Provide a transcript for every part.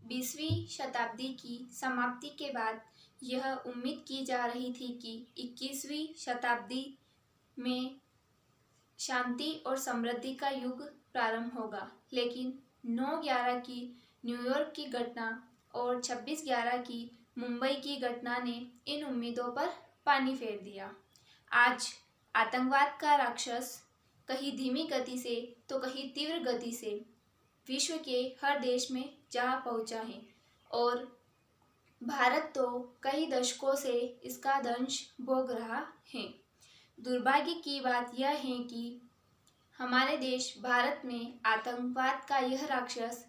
20वीं शताब्दी की समाप्ति के बाद यह उम्मीद की जा रही थी कि 21वीं शताब्दी में शांति और समृद्धि का युग प्रारंभ होगा, लेकिन 9/11 की न्यूयॉर्क की घटना और 26/11 की मुंबई की घटना ने इन उम्मीदों पर पानी फेर दिया। आज आतंकवाद का राक्षस कहीं धीमी गति से तो कहीं तीव्र गति से विश्व के हर देश में जा पहुंचा है और भारत तो कई दशकों से इसका दंश भोग रहा है। दुर्भाग्य की बात यह है कि हमारे देश भारत में आतंकवाद का यह राक्षस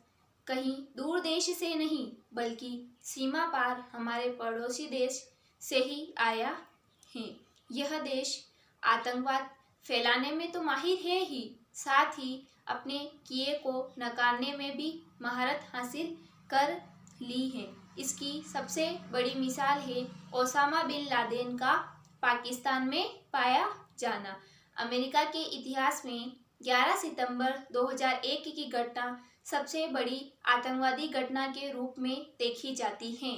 कहीं दूर देश से नहीं बल्कि सीमा पार हमारे पड़ोसी देश से ही आया है। यह देश आतंकवाद फैलाने में तो माहिर है ही, साथ ही अपने किए को नकारने में भी महारत हासिल कर ली है। इसकी सबसे बड़ी मिसाल है ओसामा बिन लादेन का पाकिस्तान में पाया जाना। अमेरिका के इतिहास में 11 सितंबर 2001 की घटना सबसे बड़ी आतंकवादी घटना के रूप में देखी जाती है।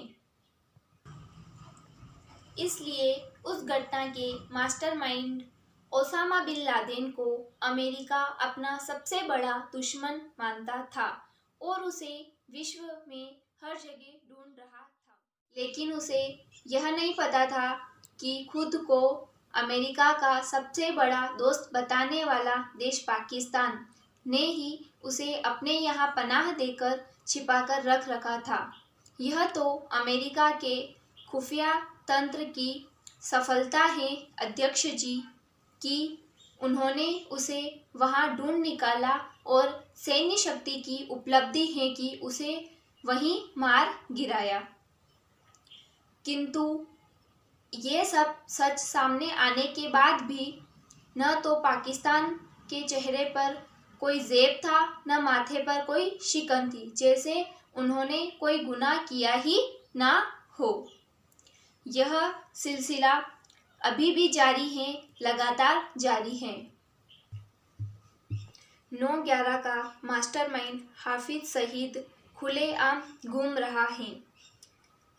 इसलिए उस घटना के मास्टरमाइंड ओसामा बिन लादेन को अमेरिका अपना सबसे बड़ा दुश्मन मानता था और उसे विश्व में हर जगह ढूंढ रहा था, लेकिन उसे यह नहीं पता था कि खुद को अमेरिका का सबसे बड़ा दोस्त बताने वाला देश पाकिस्तान ने ही उसे अपने यहाँ पनाह देकर छिपाकर रख रखा था। यह तो अमेरिका के खुफिया तंत्र की सफलता है अध्यक्ष जी कि उन्होंने उसे वहां ढूंढ निकाला और सैन्य शक्ति की उपलब्धि है कि उसे वहीं मार गिराया। किंतु ये सब सच सामने आने के बाद भी न तो पाकिस्तान के चेहरे पर कोई ज़ेब था न माथे पर कोई शिकन थी, जैसे उन्होंने कोई गुनाह किया ही ना हो। यह सिलसिला अभी भी जारी है, लगातार जारी है। 9/11 का मास्टरमाइंड हाफिज सईद खुलेआम घूम रहा है,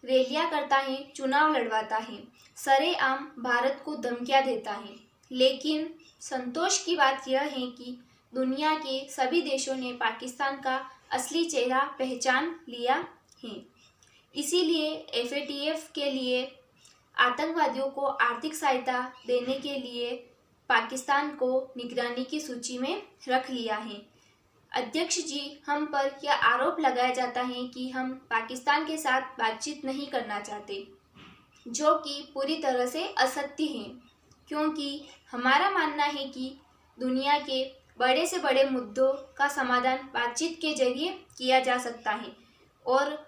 रैलियां करता है, चुनाव लड़वाता है, सरेआम भारत को धमकियां देता है। लेकिन संतोष की बात यह है कि दुनिया के सभी देशों ने पाकिस्तान का असली चेहरा पहचान लिया है। इसीलिए FATF के लिए आतंकवादियों को आर्थिक सहायता देने के लिए पाकिस्तान को निगरानी की सूची में रख लिया है। अध्यक्ष जी, हम पर यह आरोप लगाया जाता है कि हम पाकिस्तान के साथ बातचीत नहीं करना चाहते, जो कि पूरी तरह से असत्य है, क्योंकि हमारा मानना है कि दुनिया के बड़े से बड़े मुद्दों का समाधान बातचीत के जरिए किया जा सकता है और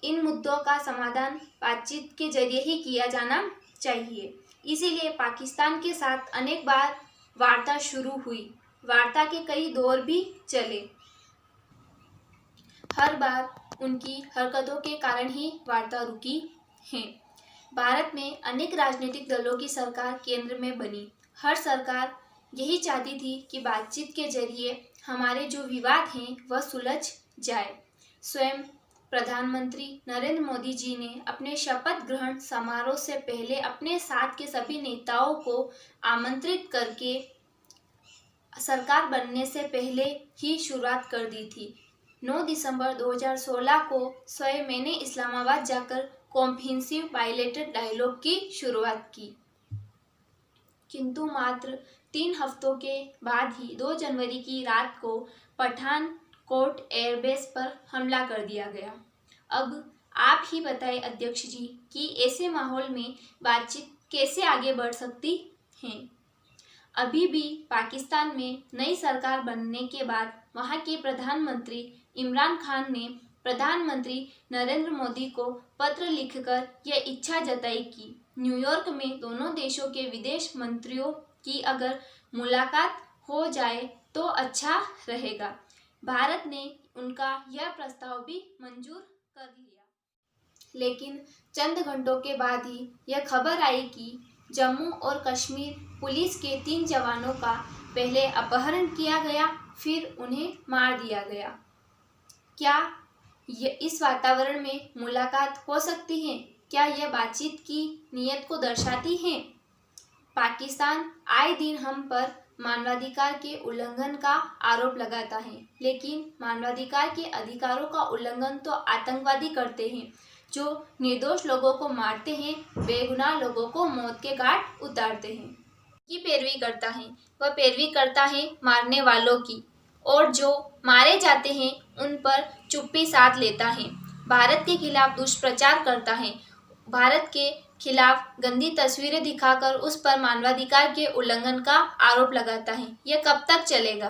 इन मुद्दों का समाधान बातचीत के जरिए ही किया जाना चाहिए। इसीलिए पाकिस्तान के साथ अनेक बार वार्ता शुरू हुई, वार्ता के कई दौर भी चले। हर बार उनकी हरकतों के कारण ही वार्ता रुकी है। भारत में अनेक राजनीतिक दलों की सरकार केंद्र में बनी। हर सरकार यही चाहती थी कि बातचीत के जरिए हमारे जो विवाद हैं वह सुलझ जाए। स्वयं प्रधानमंत्री नरेंद्र मोदी जी ने अपने शपथ ग्रहण समारोह से पहले अपने साथ के सभी नेताओं को आमंत्रित करके सरकार बनने से पहले ही शुरुआत कर दी थी। 9 दिसंबर 2016 को स्वयं मैंने इस्लामाबाद जाकर कॉम्प्रिहेंसिव बायलैटरल डायलॉग की शुरुआत की, किंतु मात्र 3 हफ्तों के बाद ही 2 जनवरी की रात को पठानकोट एयरबेस पर हमला कर दिया गया। अब आप ही बताएं अध्यक्ष जी कि ऐसे माहौल में बातचीत कैसे आगे बढ़ सकती है। अभी भी पाकिस्तान में नई सरकार बनने के बाद वहां के प्रधानमंत्री इमरान खान ने प्रधानमंत्री नरेंद्र मोदी को पत्र लिखकर यह इच्छा जताई कि न्यूयॉर्क में दोनों देशों के विदेश मंत्रियों की अगर मुलाकात हो जाए तो अच्छा रहेगा। भारत ने उनका यह प्रस्ताव भी मंजूर कर लिया, लेकिन चंद घंटों के बाद ही यह खबर आई कि जम्मू और कश्मीर पुलिस के 3 जवानों का पहले अपहरण किया गया, फिर उन्हें मार दिया गया। क्या इस वातावरण में मुलाकात हो सकती है? क्या यह बातचीत की नीयत को दर्शाती है? पाकिस्तान आए दिन हम पर मानवाधिकार के उल्लंघन का आरोप लगाता है, लेकिन मानवाधिकार के अधिकारों का उल्लंघन तो आतंकवादी करते हैं, जो निर्दोष लोगों को मारते हैं, बेगुनाह लोगों को मौत के घाट उतारते हैं। की पैरवी करता है, वह पैरवी करता है मारने वालों की, और जो मारे जाते हैं उन पर चुप्पी साध लेता है। भारत के खिलाफ दुष्प्रचार करता है, भारत के खिलाफ गंदी तस्वीरें दिखाकर उस पर मानवाधिकार के उल्लंघन का आरोप लगाता है। यह कब तक चलेगा?